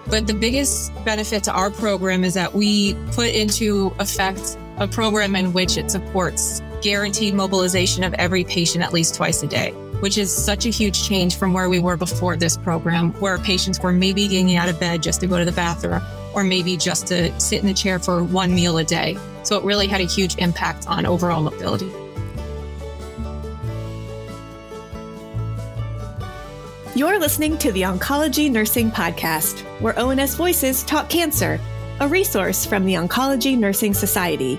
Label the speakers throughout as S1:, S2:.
S1: But the biggest benefit to our program is that we put into effect a program in which it supports guaranteed mobilization of every patient at least twice a day, which is such a huge change from where we were before this program, where patients were maybe getting out of bed just to go to the bathroom or maybe just to sit in the chair for one meal a day. So it really had a huge impact on overall mobility.
S2: You're listening to the Oncology Nursing Podcast, where ONS Voices Talk Cancer, a resource from the Oncology Nursing Society.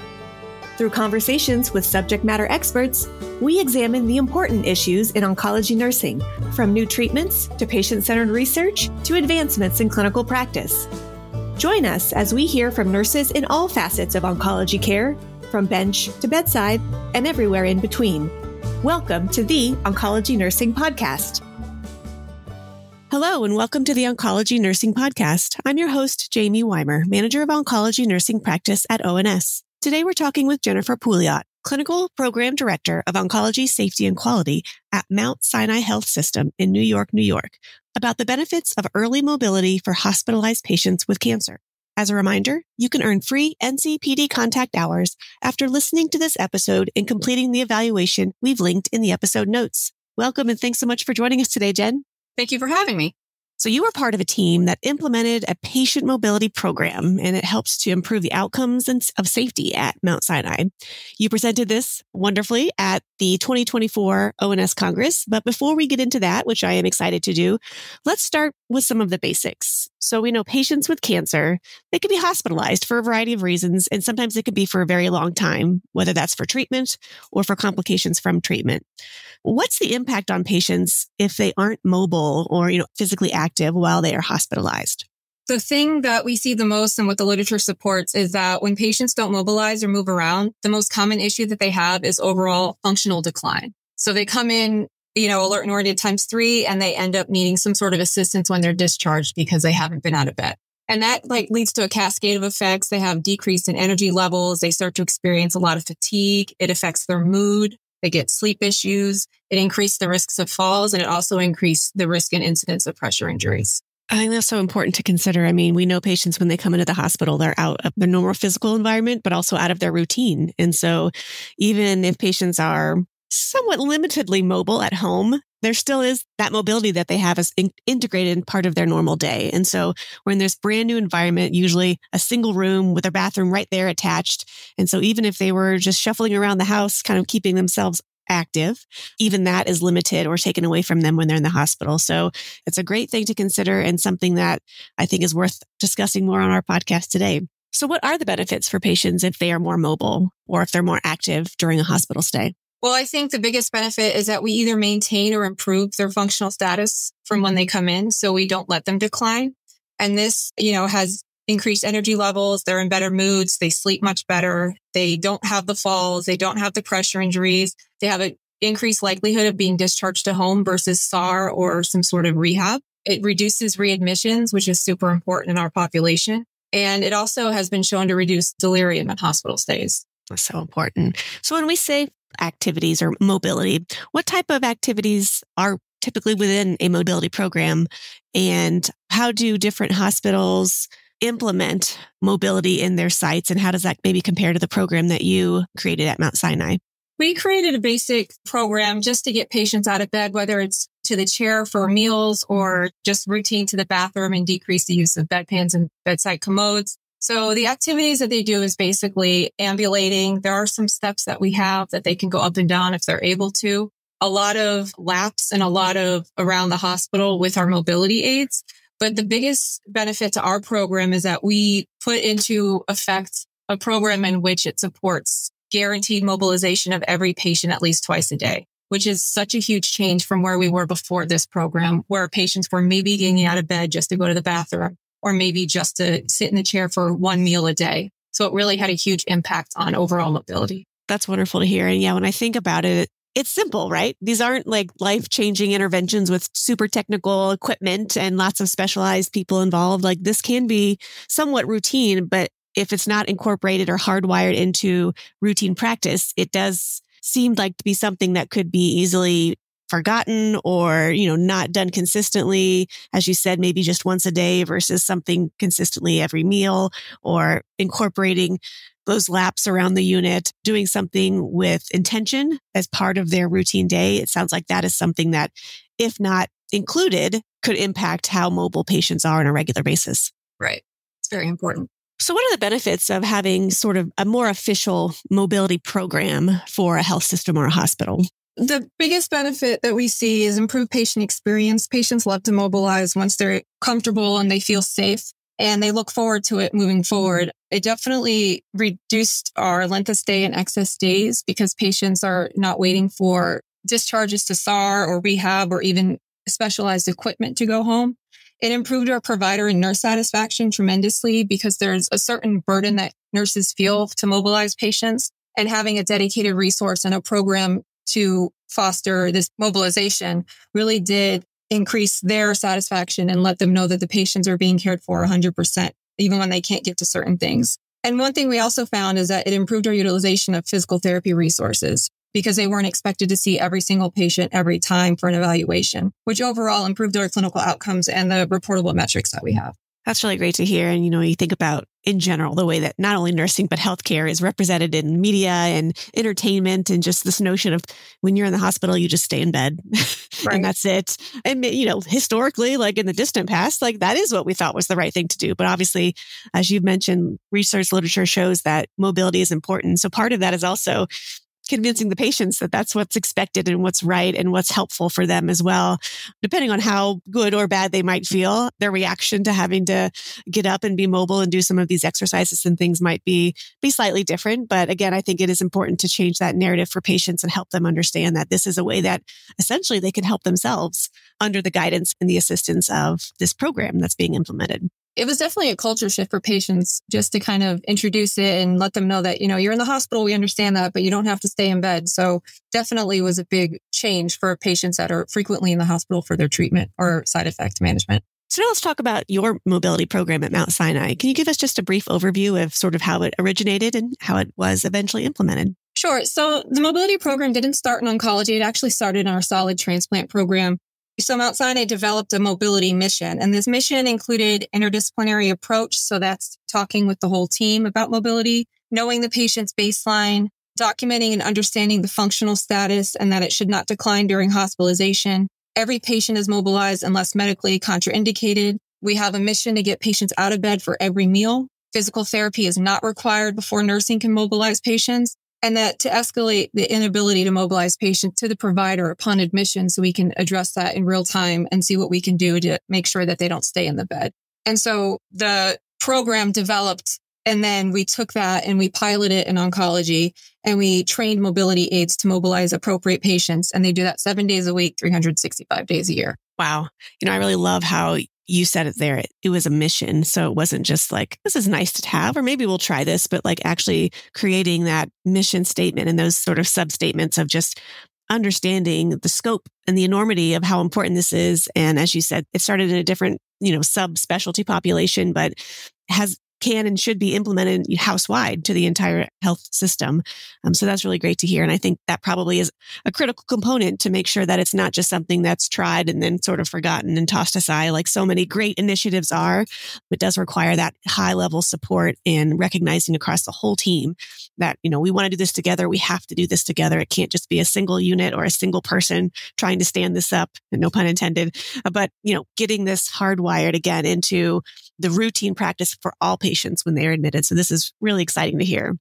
S2: Through conversations with subject matter experts, we examine the important issues in oncology nursing, from new treatments to patient-centered research to advancements in clinical practice. Join us as we hear from nurses in all facets of oncology care, from bench to bedside and everywhere in between. Welcome to the Oncology Nursing Podcast.
S3: Hello, and welcome to the Oncology Nursing Podcast. I'm your host, Jaime Weimer, Manager of Oncology Nursing Practice at ONS. Today, we're talking with Jennifer Pouliot, Clinical Program Director of Oncology Safety and Quality at Mount Sinai Health System in New York, New York, about the benefits of early mobility for hospitalized patients with cancer. As a reminder, you can earn free NCPD contact hours after listening to this episode and completing the evaluation we've linked in the episode notes. Welcome, and thanks so much for joining us today, Jen.
S1: Thank you for having me.
S3: So you were part of a team that implemented a patient mobility program, and it helps to improve the outcomes of safety at Mount Sinai. You presented this wonderfully at the 2024 ONS Congress. But before we get into that, which I am excited to do, let's start with some of the basics. So we know patients with cancer, they can be hospitalized for a variety of reasons, and sometimes it could be for a very long time, whether that's for treatment or for complications from treatment. What's the impact on patients if they aren't mobile or, physically active while they are hospitalized?
S1: The thing that we see the most and what the literature supports is that when patients don't mobilize or move around, the most common issue that they have is overall functional decline. So they come in, alert and oriented times 3, and they end up needing some sort of assistance when they're discharged because they haven't been out of bed. And that leads to a cascade of effects. They have decrease in energy levels. They start to experience a lot of fatigue. It affects their mood. They get sleep issues. It increased the risks of falls, and it also increased the risk and incidence of pressure injuries.
S3: I think that's so important to consider. I mean, we know patients when they come into the hospital, they're out of their normal physical environment, but also out of their routine. And so even if patients are somewhat limitedly mobile at home, there still is that mobility that they have as integrated in part of their normal day. And so we're in this brand new environment, usually a single room with a bathroom right there attached. And so even if they were just shuffling around the house, kind of keeping themselves active, even that is limited or taken away from them when they're in the hospital. So it's a great thing to consider and something that I think is worth discussing more on our podcast today. So what are the benefits for patients if they are more mobile or if they're more active during a hospital stay?
S1: Well, I think the biggest benefit is that we either maintain or improve their functional status from when they come in, so we don't let them decline. And this, has increased energy levels. They're in better moods. They sleep much better. They don't have the falls. They don't have the pressure injuries. They have an increased likelihood of being discharged to home versus SAR or some sort of rehab. It reduces readmissions, which is super important in our population. And it also has been shown to reduce delirium in hospital stays.
S3: That's so important. So when we say activities or mobility, what type of activities are typically within a mobility program, and how do different hospitals implement mobility in their sites, and how does that maybe compare to the program that you created at Mount Sinai?
S1: We created a basic program just to get patients out of bed, whether it's to the chair for meals or just routine to the bathroom, and decrease the use of bedpans and bedside commodes. So the activities that they do is basically ambulating. There are some steps that we have that they can go up and down if they're able to. A lot of laps and a lot of around the hospital with our mobility aids. But the biggest benefit to our program is that we put into effect a program in which it supports guaranteed mobilization of every patient at least twice a day, which is such a huge change from where we were before this program, where patients were maybe getting out of bed just to go to the bathroom or maybe just to sit in the chair for one meal a day. So it really had a huge impact on overall mobility.
S3: That's wonderful to hear. And yeah, when I think about it, it's simple, right? These aren't like life-changing interventions with super technical equipment and lots of specialized people involved. Like this can be somewhat routine, but if it's not incorporated or hardwired into routine practice, it does seem like to be something that could be easily forgotten or, not done consistently, as you said, maybe just once a day versus something consistently every meal, or incorporating those laps around the unit, doing something with intention as part of their routine day. It sounds like that is something that, if not included, could impact how mobile patients are on a regular basis.
S1: Right. It's very important.
S3: So what are the benefits of having sort of a more official mobility program for a health system or a hospital?
S1: The biggest benefit that we see is improved patient experience. Patients love to mobilize once they're comfortable and they feel safe, and they look forward to it moving forward. It definitely reduced our length of stay and excess days because patients are not waiting for discharges to SAR or rehab or even specialized equipment to go home. It improved our provider and nurse satisfaction tremendously because there's a certain burden that nurses feel to mobilize patients, and having a dedicated resource and a program to foster this mobilization really did increase their satisfaction and let them know that the patients are being cared for 100%, even when they can't get to certain things. And one thing we also found is that it improved our utilization of physical therapy resources because they weren't expected to see every single patient every time for an evaluation, which overall improved our clinical outcomes and the reportable metrics that we have.
S3: That's really great to hear. And, you think about in general, the way that not only nursing, but healthcare is represented in media and entertainment, and just this notion of when you're in the hospital, you just stay in bed
S1: Right.
S3: and that's it. And, historically, like in the distant past, like that is what we thought was the right thing to do. But obviously, as you've mentioned, research literature shows that mobility is important. So part of that is also convincing the patients that that's what's expected and what's right and what's helpful for them as well. Depending on how good or bad they might feel, their reaction to having to get up and be mobile and do some of these exercises and things might be slightly different. But again, I think it is important to change that narrative for patients and help them understand that this is a way that essentially they can help themselves under the guidance and the assistance of this program that's being implemented.
S1: It was definitely a culture shift for patients just to kind of introduce it and let them know that, you're in the hospital, we understand that, but you don't have to stay in bed. So definitely was a big change for patients that are frequently in the hospital for their treatment or side effect management.
S3: So now let's talk about your mobility program at Mount Sinai. Can you give us just a brief overview of sort of how it originated and how it was eventually implemented?
S1: Sure. So the mobility program didn't start in oncology. It actually started in our solid transplant program. So Mount Sinai developed a mobility mission, and this mission included interdisciplinary approach. So that's talking with the whole team about mobility, knowing the patient's baseline, documenting and understanding the functional status and that it should not decline during hospitalization. Every patient is mobilized unless medically contraindicated. We have a mission to get patients out of bed for every meal. Physical therapy is not required before nursing can mobilize patients. And that to escalate the inability to mobilize patients to the provider upon admission so we can address that in real time and see what we can do to make sure that they don't stay in the bed. And so the program developed, and then we took that and we piloted it in oncology, and we trained mobility aides to mobilize appropriate patients. And they do that 7 days a week, 365 days a year.
S3: Wow. I really love how you said it there. It was a mission. So it wasn't just like, this is nice to have, or maybe we'll try this, but like actually creating that mission statement and those sort of sub-statements of just understanding the scope and the enormity of how important this is. And as you said, it started in a different, subspecialty population, but can and should be implemented house-wide to the entire health system. So that's really great to hear. And I think that probably is a critical component to make sure that it's not just something that's tried and then sort of forgotten and tossed aside like so many great initiatives are. It does require that high-level support and recognizing across the whole team that, we want to do this together. We have to do this together. It can't just be a single unit or a single person trying to stand this up, no pun intended. But, getting this hardwired again into the routine practice for all patients when they're admitted. So this is really exciting to hear.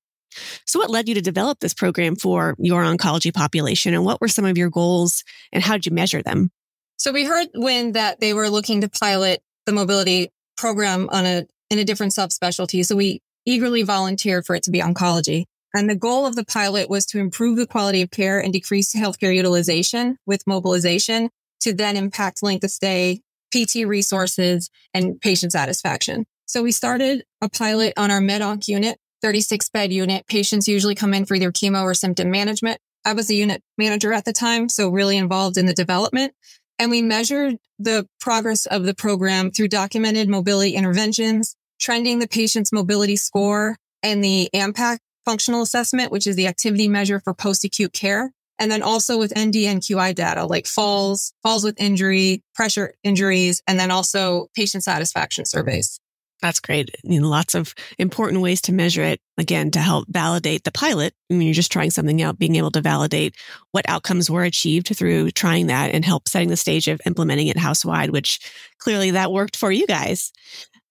S3: So what led you to develop this program for your oncology population, and what were some of your goals and how did you measure them?
S1: So we heard that they were looking to pilot the mobility program in a different subspecialty. So we eagerly volunteered for it to be oncology. And the goal of the pilot was to improve the quality of care and decrease healthcare utilization with mobilization to then impact length of stay, PT resources, and patient satisfaction. So we started a pilot on our med-onc unit, 36-bed unit. Patients usually come in for either chemo or symptom management. I was a unit manager at the time, so really involved in the development. And we measured the progress of the program through documented mobility interventions, trending the patient's mobility score, and the AMPAC functional assessment, which is the activity measure for post-acute care. And then also with ND and QI data, like falls with injury, pressure injuries, and then also patient satisfaction surveys.
S3: That's great. Lots of important ways to measure it, again, to help validate the pilot. When you're just trying something out, being able to validate what outcomes were achieved through trying that and help setting the stage of implementing it house-wide, which clearly that worked for you guys.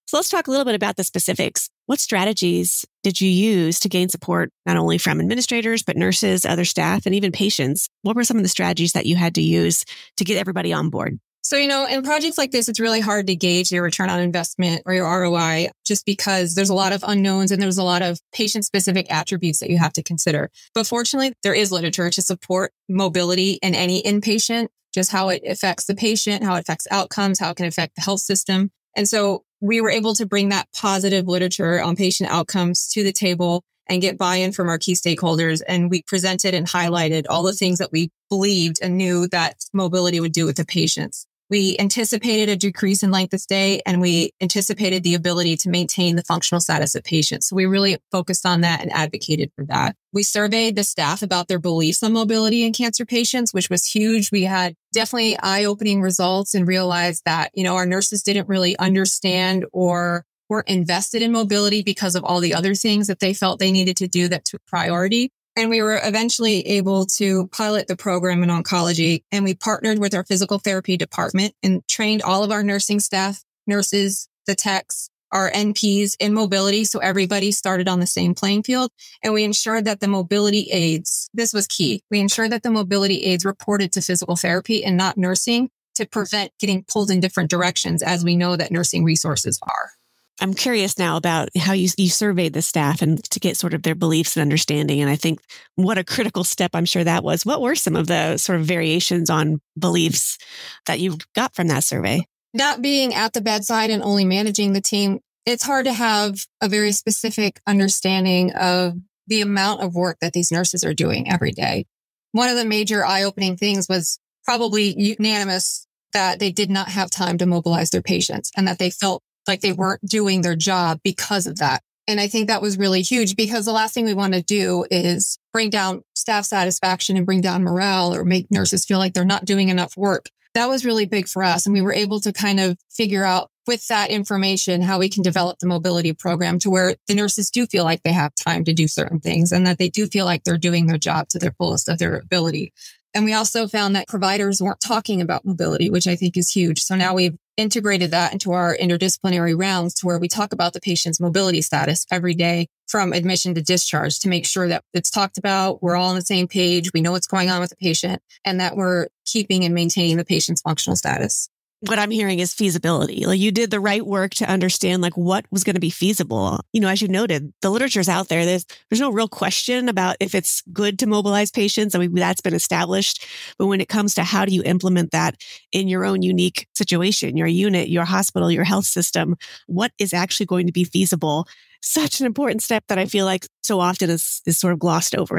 S3: So let's talk a little bit about the specifics. What strategies did you use to gain support, not only from administrators, but nurses, other staff, and even patients? What were some of the strategies that you had to use to get everybody on board?
S1: So, in projects like this, it's really hard to gauge your return on investment or your ROI just because there's a lot of unknowns and there's a lot of patient-specific attributes that you have to consider. But fortunately, there is literature to support mobility in any inpatient, just how it affects the patient, how it affects outcomes, how it can affect the health system. And so we were able to bring that positive literature on patient outcomes to the table and get buy-in from our key stakeholders. And we presented and highlighted all the things that we believed and knew that mobility would do with the patients. We anticipated a decrease in length of stay, and we anticipated the ability to maintain the functional status of patients. So we really focused on that and advocated for that. We surveyed the staff about their beliefs on mobility in cancer patients, which was huge. We had definitely eye-opening results and realized that, our nurses didn't really understand or weren't invested in mobility because of all the other things that they felt they needed to do that took priority. And we were eventually able to pilot the program in oncology, and we partnered with our physical therapy department and trained all of our nursing staff, nurses, the techs, our NPs in mobility. So everybody started on the same playing field. And we ensured that the mobility aids, this was key. We ensured that the mobility aids reported to physical therapy and not nursing to prevent getting pulled in different directions, as we know that nursing resources are.
S3: I'm curious now about how you surveyed the staff and to get sort of their beliefs and understanding. And I think what a critical step I'm sure that was. What were some of the sort of variations on beliefs that you got from that survey?
S1: Not being at the bedside and only managing the team, it's hard to have a very specific understanding of the amount of work that these nurses are doing every day. One of the major eye-opening things was probably unanimous that they did not have time to mobilize their patients and that they felt like they weren't doing their job because of that. And I think that was really huge because the last thing we want to do is bring down staff satisfaction and bring down morale or make nurses feel like they're not doing enough work. That was really big for us. And we were able to kind of figure out with that information how we can develop the mobility program to where the nurses do feel like they have time to do certain things and that they do feel like they're doing their job to their fullest of their ability. And we also found that providers weren't talking about mobility, which I think is huge. So now we've integrated that into our interdisciplinary rounds to where we talk about the patient's mobility status every day from admission to discharge to make sure that it's talked about, we're all on the same page, we know what's going on with the patient, and that we're keeping and maintaining the patient's functional status.
S3: What I'm hearing is feasibility. Like you did the right work to understand like what was going to be feasible. As you noted, the literature's out there. There's no real question about if it's good to mobilize patients. I mean, that's been established. But when it comes to how do you implement that in your own unique situation, your unit, your hospital, your health system, what is actually going to be feasible? Such an important step that I feel like so often is sort of glossed over.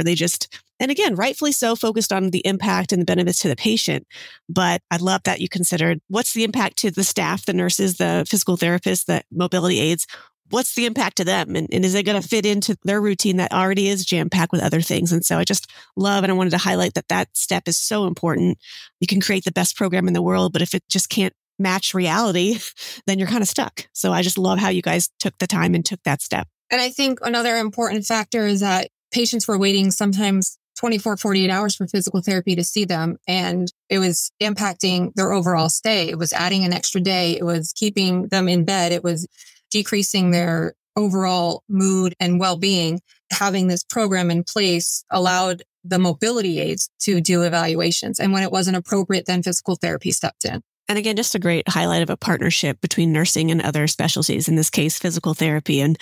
S3: And again, rightfully so, focused on the impact and the benefits to the patient. But I love that you considered what's the impact to the staff, the nurses, the physical therapists, the mobility aides. What's the impact to them? And is it going to fit into their routine that already is jam-packed with other things? And so I just love, and I wanted to highlight that step is so important. You can create the best program in the world, but if it just can't match reality, then you're kind of stuck. So I just love how you guys took the time and took that step.
S1: And I think another important factor is that patients were waiting sometimes 24, 48 hours for physical therapy to see them. And it was impacting their overall stay. It was adding an extra day. It was keeping them in bed. It was decreasing their overall mood and well-being. Having this program in place allowed the mobility aides to do evaluations. And when it wasn't appropriate, then physical therapy stepped in.
S3: And again, just a great highlight of a partnership between nursing and other specialties, in this case, physical therapy. And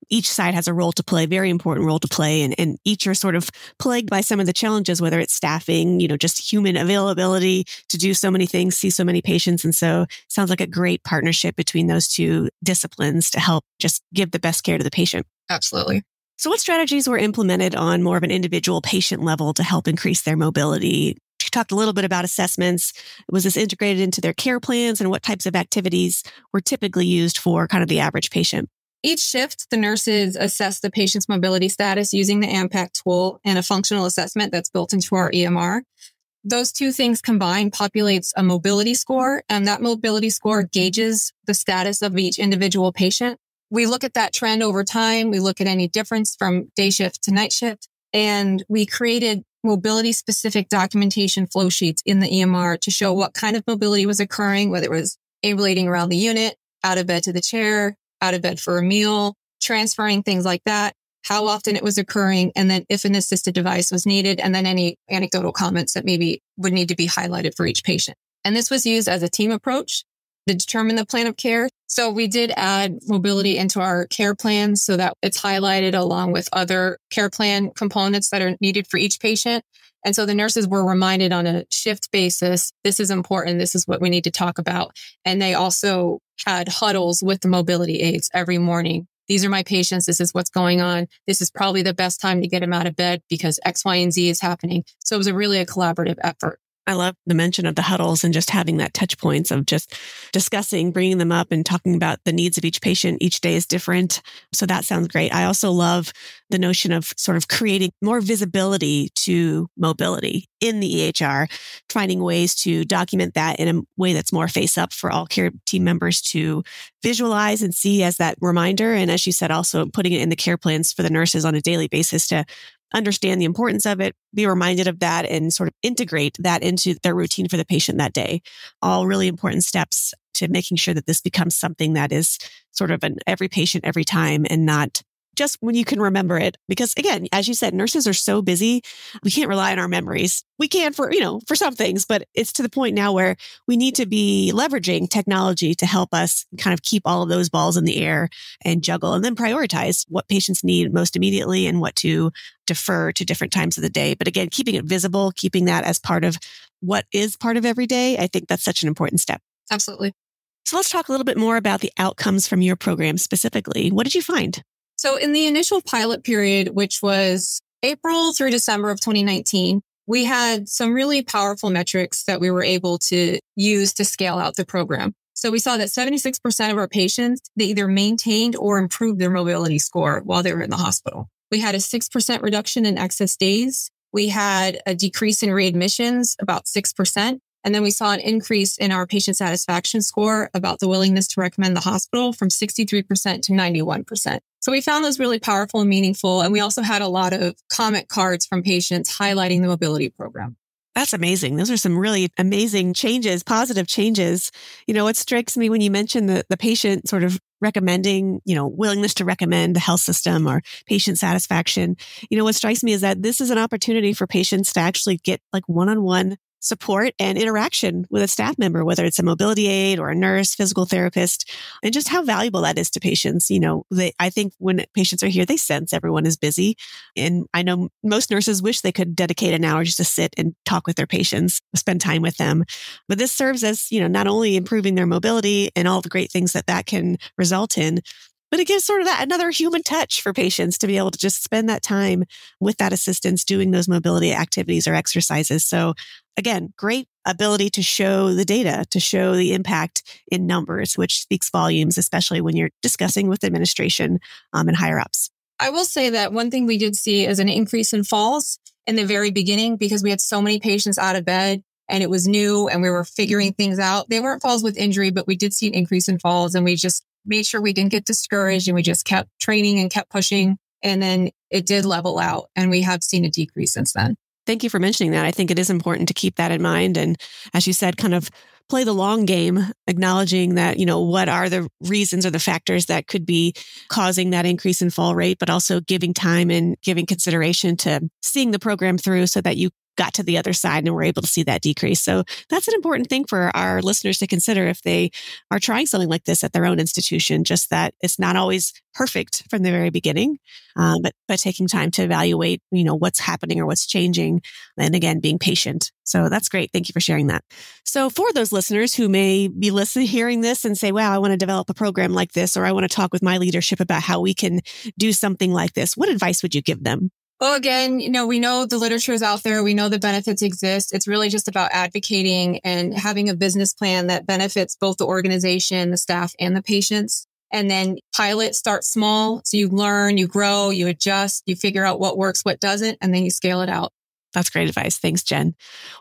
S3: each side has a role to play, very important role to play. And each are sort of plagued by some of the challenges, whether it's staffing, just human availability to do so many things, see so many patients. And so it sounds like a great partnership between those two disciplines to help just give the best care to the patient.
S1: Absolutely.
S3: So what strategies were implemented on more of an individual patient level to help increase their mobility? You talked a little bit about assessments. Was this integrated into their care plans, and what types of activities were typically used for kind of the average patient?
S1: Each shift, the nurses assess the patient's mobility status using the AMPAC tool and a functional assessment that's built into our EMR. Those two things combined populates a mobility score, and that mobility score gauges the status of each individual patient. We look at that trend over time. We look at any difference from day shift to night shift, and we created mobility-specific documentation flow sheets in the EMR to show what kind of mobility was occurring, whether it was ambulating around the unit, out of bed to the chair, out of bed for a meal, transferring, things like that, how often it was occurring, and then if an assisted device was needed, and then any anecdotal comments that maybe would need to be highlighted for each patient. And this was used as a team approach to determine the plan of care. So we did add mobility into our care plan so that it's highlighted along with other care plan components that are needed for each patient. And so the nurses were reminded on a shift basis, this is important, this is what we need to talk about. And they also had huddles with the mobility aides every morning. These are my patients. This is what's going on. This is probably the best time to get them out of bed because X, Y, and Z is happening. So it was really a collaborative effort.
S3: I love the mention of the huddles and just having that touch points of just discussing, bringing them up and talking about the needs of each patient. Each day is different. So that sounds great. I also love the notion of sort of creating more visibility to mobility in the EHR, finding ways to document that in a way that's more face up for all care team members to visualize and see as that reminder. And as you said, also putting it in the care plans for the nurses on a daily basis to understand the importance of it, be reminded of that, and sort of integrate that into their routine for the patient that day. All really important steps to making sure that this becomes something that is sort of an every patient, every time, and not just when you can remember it. Because again, as you said, nurses are so busy. We can't rely on our memories. We can for some things, but it's to the point now where we need to be leveraging technology to help us kind of keep all of those balls in the air and juggle and then prioritize what patients need most immediately and what to defer to different times of the day. But again, keeping it visible, keeping that as part of what is part of every day, I think that's such an important step.
S1: Absolutely.
S3: So let's talk a little bit more about the outcomes from your program specifically. What did you find?
S1: So in the initial pilot period, which was April through December of 2019, we had some really powerful metrics that we were able to use to scale out the program. So we saw that 76% of our patients, they either maintained or improved their mobility score while they were in the hospital. We had a 6% reduction in excess days. We had a decrease in readmissions, about 6%. And then we saw an increase in our patient satisfaction score about the willingness to recommend the hospital from 63% to 91%. So we found those really powerful and meaningful. And we also had a lot of comment cards from patients highlighting the mobility program.
S3: That's amazing. Those are some really amazing changes, positive changes. What strikes me when you mentioned the patient sort of recommending, willingness to recommend the health system or patient satisfaction. What strikes me is that this is an opportunity for patients to actually get like one-on-one support and interaction with a staff member, whether it's a mobility aide or a nurse, physical therapist, and just how valuable that is to patients. I think when patients are here, they sense everyone is busy. And I know most nurses wish they could dedicate an hour just to sit and talk with their patients, spend time with them. But this serves as, not only improving their mobility and all the great things that can result in, but it gives sort of that another human touch for patients to be able to just spend that time with that assistance doing those mobility activities or exercises. So again, great ability to show the data, to show the impact in numbers, which speaks volumes, especially when you're discussing with administration and higher ups.
S1: I will say that one thing we did see is an increase in falls in the very beginning because we had so many patients out of bed and it was new and we were figuring things out. They weren't falls with injury, but we did see an increase in falls, and we just made sure we didn't get discouraged and we just kept training and kept pushing. And then it did level out and we have seen a decrease since then.
S3: Thank you for mentioning that. I think it is important to keep that in mind. And as you said, kind of play the long game, acknowledging that, what are the reasons or the factors that could be causing that increase in fall rate, but also giving time and giving consideration to seeing the program through so that you got to the other side and were able to see that decrease. So that's an important thing for our listeners to consider if they are trying something like this at their own institution, just that it's not always perfect from the very beginning, but by taking time to evaluate, what's happening or what's changing, and again, being patient. So that's great. Thank you for sharing that. So for those listeners who may be hearing this and say, wow, I want to develop a program like this, or I want to talk with my leadership about how we can do something like this, what advice would you give them?
S1: Well, again, we know the literature is out there. We know the benefits exist. It's really just about advocating and having a business plan that benefits both the organization, the staff, and the patients. And then pilot starts small. So you learn, you grow, you adjust, you figure out what works, what doesn't, and then you scale it out.
S3: That's great advice. Thanks, Jen.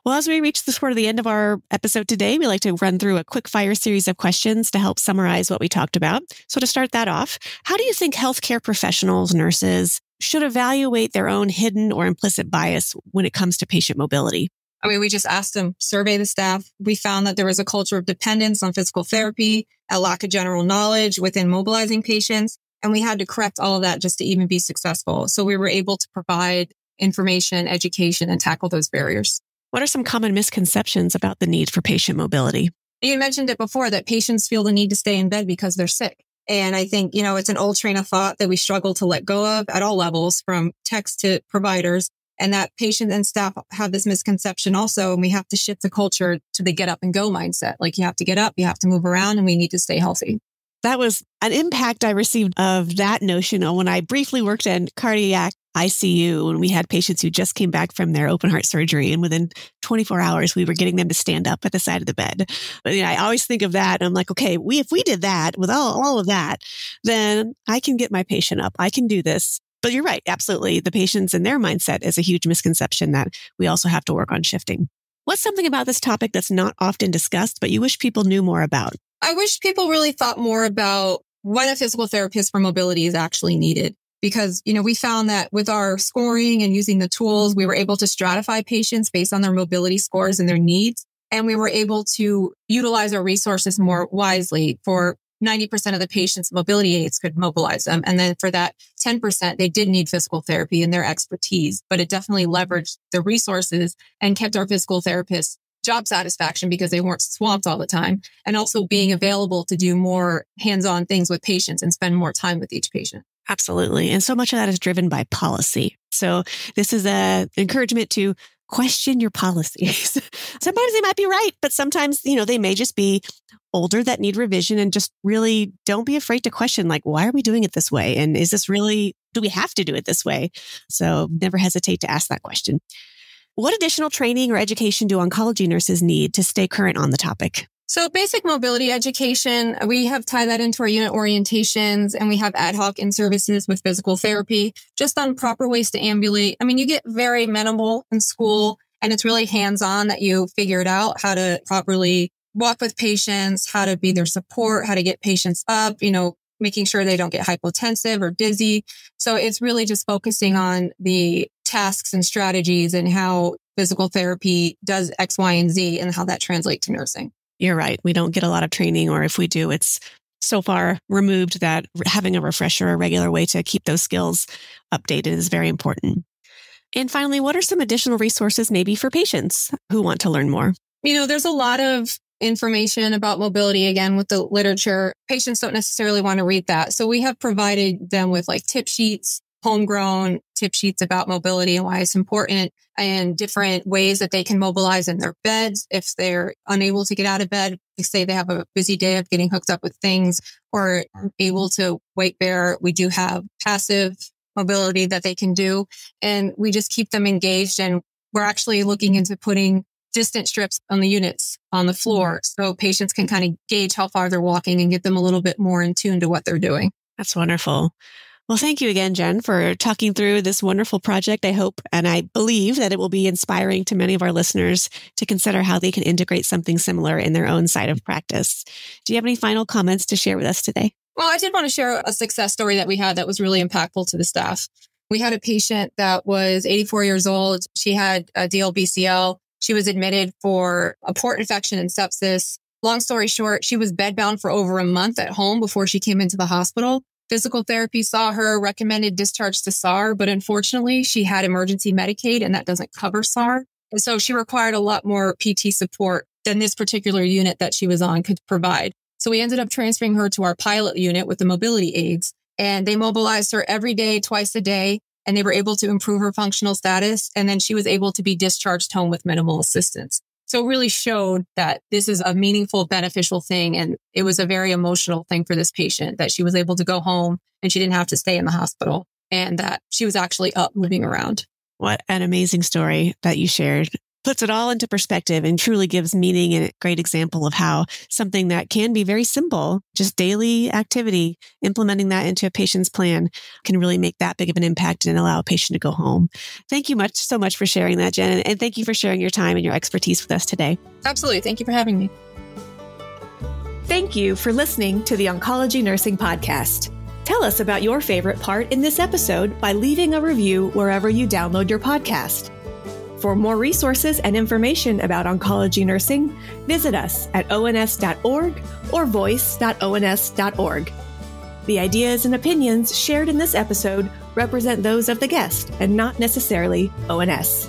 S3: Well, as we reach the end of our episode today, we like to run through a quick fire series of questions to help summarize what we talked about. So to start that off, how do you think healthcare professionals, nurses, should evaluate their own hidden or implicit bias when it comes to patient mobility?
S1: I mean, we just asked them, survey the staff. We found that there was a culture of dependence on physical therapy, a lack of general knowledge within mobilizing patients, and we had to correct all of that just to even be successful. So we were able to provide information, education, and tackle those barriers.
S3: What are some common misconceptions about the need for patient mobility?
S1: You mentioned it before that patients feel the need to stay in bed because they're sick. And I think, it's an old train of thought that we struggle to let go of at all levels, from techs to providers, and that patients and staff have this misconception also. And we have to shift the culture to the get up and go mindset. Like, you have to get up, you have to move around, and we need to stay healthy.
S3: That was an impact I received of that notion when I briefly worked in cardiac ICU, when we had patients who just came back from their open heart surgery, and within 24 hours, we were getting them to stand up at the side of the bed. But I always think of that. And I'm like, okay, if we did that with all of that, then I can get my patient up. I can do this. But you're right. Absolutely. The patients and their mindset is a huge misconception that we also have to work on shifting. What's something about this topic that's not often discussed, but you wish people knew more about?
S1: I wish people really thought more about when a physical therapist for mobility is actually needed. Because, we found that with our scoring and using the tools, we were able to stratify patients based on their mobility scores and their needs. And we were able to utilize our resources more wisely. For 90% of the patients, mobility aids could mobilize them. And then for that 10%, they did need physical therapy and their expertise. But it definitely leveraged the resources and kept our physical therapists job satisfaction because they weren't swamped all the time. And also being available to do more hands-on things with patients and spend more time with each patient.
S3: Absolutely. And so much of that is driven by policy. So this is an encouragement to question your policies. Sometimes they might be right, but sometimes, they may just be older that need revision, and just really don't be afraid to question, like, why are we doing it this way? And is this really, do we have to do it this way? So never hesitate to ask that question. What additional training or education do oncology nurses need to stay current on the topic?
S1: So basic mobility education, we have tied that into our unit orientations, and we have ad hoc in-services with physical therapy, just on proper ways to ambulate. I mean, you get very minimal in school, and it's really hands-on that you figure it out, how to properly walk with patients, how to be their support, how to get patients up, making sure they don't get hypotensive or dizzy. So it's really just focusing on the tasks and strategies and how physical therapy does X, Y, and Z, and how that translates to nursing.
S3: You're right. We don't get a lot of training, or if we do, it's so far removed that having a refresher, a regular way to keep those skills updated is very important. And finally, what are some additional resources maybe for patients who want to learn more?
S1: There's a lot of information about mobility, again, with the literature. Patients don't necessarily want to read that. So we have provided them with tip sheets, homegrown tip sheets about mobility and why it's important, and different ways that they can mobilize in their beds if they're unable to get out of bed. They say they have a busy day of getting hooked up with things or aren't able to weight bear. We do have passive mobility that they can do, and we just keep them engaged. And we're actually looking into putting distance strips on the units on the floor so patients can kind of gauge how far they're walking and get them a little bit more in tune to what they're doing.
S3: That's wonderful. Well, thank you again, Jen, for talking through this wonderful project. I hope and I believe that it will be inspiring to many of our listeners to consider how they can integrate something similar in their own side of practice. Do you have any final comments to share with us today?
S1: Well, I did want to share a success story that we had that was really impactful to the staff. We had a patient that was 84 years old. She had a DLBCL. She was admitted for a port infection and sepsis. Long story short, she was bedbound for over a month at home before she came into the hospital. Physical therapy saw her, recommended discharge to SAR, but unfortunately, she had emergency Medicaid and that doesn't cover SAR. And so she required a lot more PT support than this particular unit that she was on could provide. So we ended up transferring her to our pilot unit with the mobility aids, and they mobilized her every day, twice a day, and they were able to improve her functional status. And then she was able to be discharged home with minimal assistance. So it really showed that this is a meaningful, beneficial thing. And it was a very emotional thing for this patient that she was able to go home and she didn't have to stay in the hospital and that she was actually up moving around.
S3: What an amazing story that you shared. puts it all into perspective and truly gives meaning and a great example of how something that can be very simple, just daily activity, implementing that into a patient's plan can really make that big of an impact and allow a patient to go home. Thank you so much for sharing that, Jen. And thank you for sharing your time and your expertise with us today.
S1: Absolutely. Thank you for having me.
S2: Thank you for listening to the Oncology Nursing Podcast. Tell us about your favorite part in this episode by leaving a review wherever you download your podcast. For more resources and information about oncology nursing, visit us at ons.org or voice.ons.org. The ideas and opinions shared in this episode represent those of the guest and not necessarily ONS.